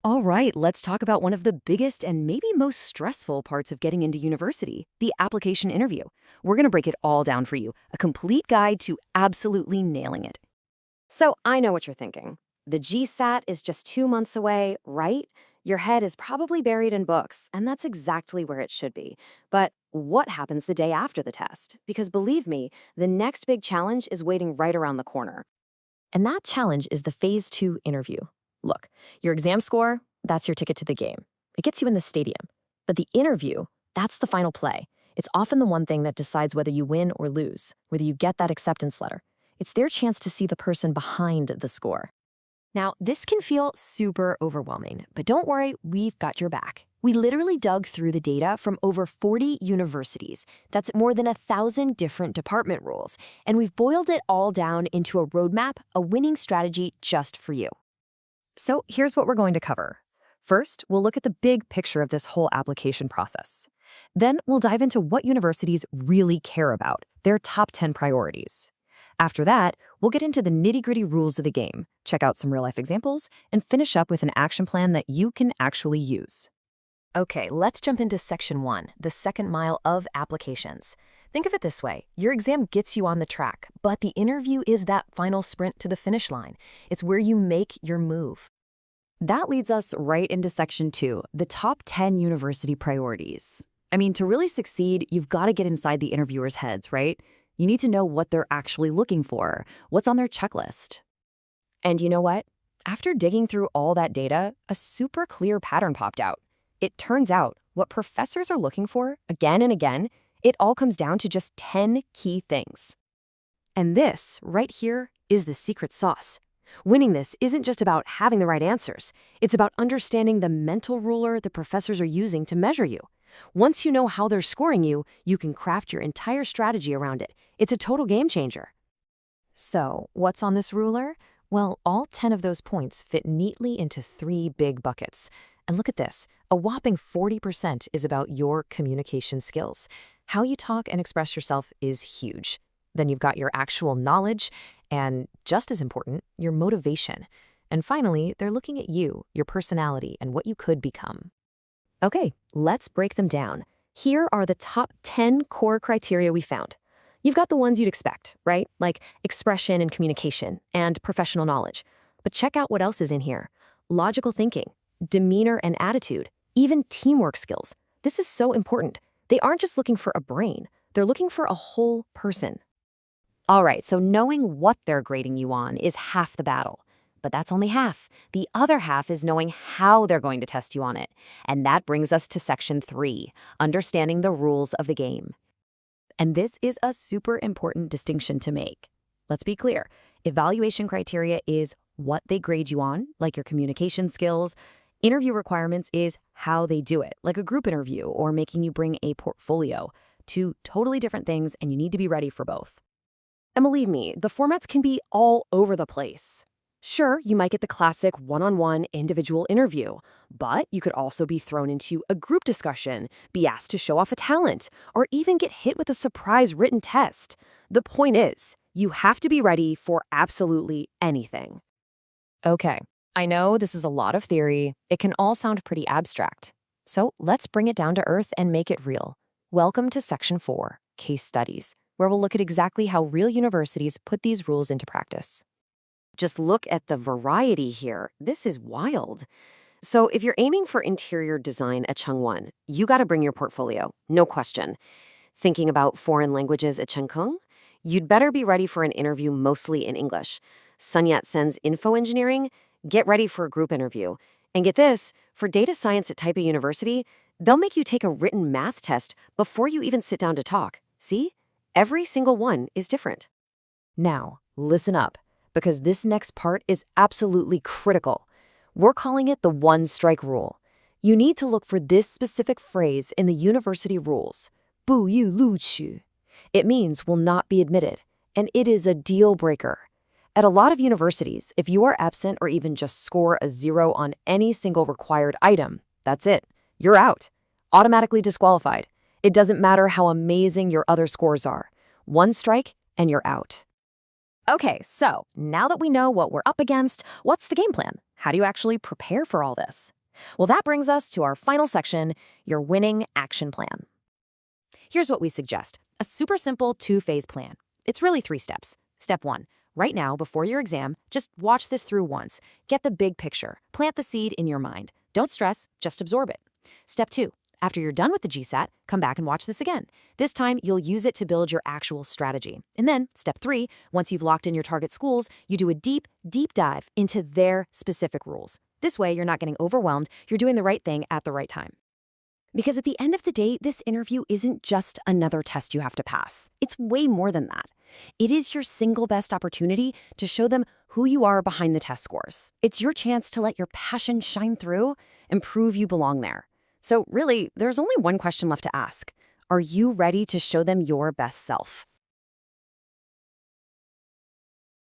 All right, let's talk about one of the biggest and maybe most stressful parts of getting into university, the application interview. We're going to break it all down for you, a complete guide to absolutely nailing it. So I know what you're thinking. The GSAT is just 2 months away, right? Your head is probably buried in books, and that's exactly where it should be. But what happens the day after the test? Because believe me, the next big challenge is waiting right around the corner. And that challenge is the Phase 2 interview. Look, your exam score, that's your ticket to the game. It gets you in the stadium. But the interview, that's the final play. It's often the one thing that decides whether you win or lose, whether you get that acceptance letter. It's their chance to see the person behind the score. Now, this can feel super overwhelming, but don't worry, we've got your back. We literally dug through the data from over 40 universities. That's more than 1,000 different department rules, and we've boiled it all down into a roadmap, a winning strategy just for you. So here's what we're going to cover. First, we'll look at the big picture of this whole application process. Then we'll dive into what universities really care about, their top 10 priorities. After that, we'll get into the nitty-gritty rules of the game, check out some real-life examples, and finish up with an action plan that you can actually use. Okay, let's jump into Section 1, the second mile of applications. Think of it this way. Your exam gets you on the track, but the interview is that final sprint to the finish line. It's where you make your move. That leads us right into Section 2, the top 10 university priorities. I mean, to really succeed, you've got to get inside the interviewers' heads, right? You need to know what they're actually looking for, what's on their checklist. And you know what? After digging through all that data, a super clear pattern popped out. It turns out what professors are looking for, again and again, it all comes down to just 10 key things. And this, right here, is the secret sauce. Winning this isn't just about having the right answers. It's about understanding the mental ruler the professors are using to measure you. Once you know how they're scoring you, you can craft your entire strategy around it. It's a total game changer. So, what's on this ruler? Well, all 10 of those points fit neatly into 3 big buckets. And look at this, a whopping 40% is about your communication skills. How you talk and express yourself is huge. Then you've got your actual knowledge, and just as important, your motivation. And finally, they're looking at you, your personality, and what you could become. Okay, let's break them down. Here are the top 10 core criteria we found. You've got the ones you'd expect, right? Like expression and communication, and professional knowledge. But check out what else is in here. Logical thinking, demeanor and attitude, even teamwork skills. This is so important. They aren't just looking for a brain. They're looking for a whole person. All right, so knowing what they're grading you on is half the battle. But that's only half. The other half is knowing how they're going to test you on it. And that brings us to Section 3, understanding the rules of the game. And this is a super important distinction to make. Let's be clear. Evaluation criteria is what they grade you on, like your communication skills. Interview requirements is how they do it, like a group interview or making you bring a portfolio. Two totally different things, and you need to be ready for both. And believe me, the formats can be all over the place. Sure, you might get the classic one-on-one individual interview, but you could also be thrown into a group discussion, be asked to show off a talent, or even get hit with a surprise written test. The point is, you have to be ready for absolutely anything. Okay, I know this is a lot of theory. It can all sound pretty abstract. So let's bring it down to earth and make it real. Welcome to Section 4, Case Studies, where we'll look at exactly how real universities put these rules into practice. Just look at the variety here. This is wild. So if you're aiming for interior design at Chengwon, you got to bring your portfolio, no question. Thinking about foreign languages at Chengkung? You'd better be ready for an interview mostly in English. Sun Yat-sen's info engineering? Get ready for a group interview. And get this, for data science at Taipei University, they'll make you take a written math test before you even sit down to talk. See? Every single one is different. Now, listen up, because this next part is absolutely critical. We're calling it the one-strike rule. You need to look for this specific phrase in the university rules. 不予录取. It means will not be admitted, and it is a deal breaker. At a lot of universities, if you are absent or even just score a 0 on any single required item, that's it. You're out. Automatically disqualified. It doesn't matter how amazing your other scores are. One strike, and you're out. Okay, so now that we know what we're up against, what's the game plan? how do you actually prepare for all this? Well, that brings us to our final section, your winning action plan. Here's what we suggest. A super simple 2-phase plan. It's really 3 steps. Step 1. Right now, before your exam, just watch this through once. Get the big picture. Plant the seed in your mind. Don't stress, just absorb it. Step 2. After you're done with the GSAT, come back and watch this again. This time, you'll use it to build your actual strategy. And then, step 3, once you've locked in your target schools, you do a deep dive into their specific rules. This way, you're not getting overwhelmed, you're doing the right thing at the right time. Because at the end of the day, this interview isn't just another test you have to pass. It's way more than that. It is your single best opportunity to show them who you are behind the test scores. It's your chance to let your passion shine through and prove you belong there. So really, there's only one question left to ask. Are you ready to show them your best self?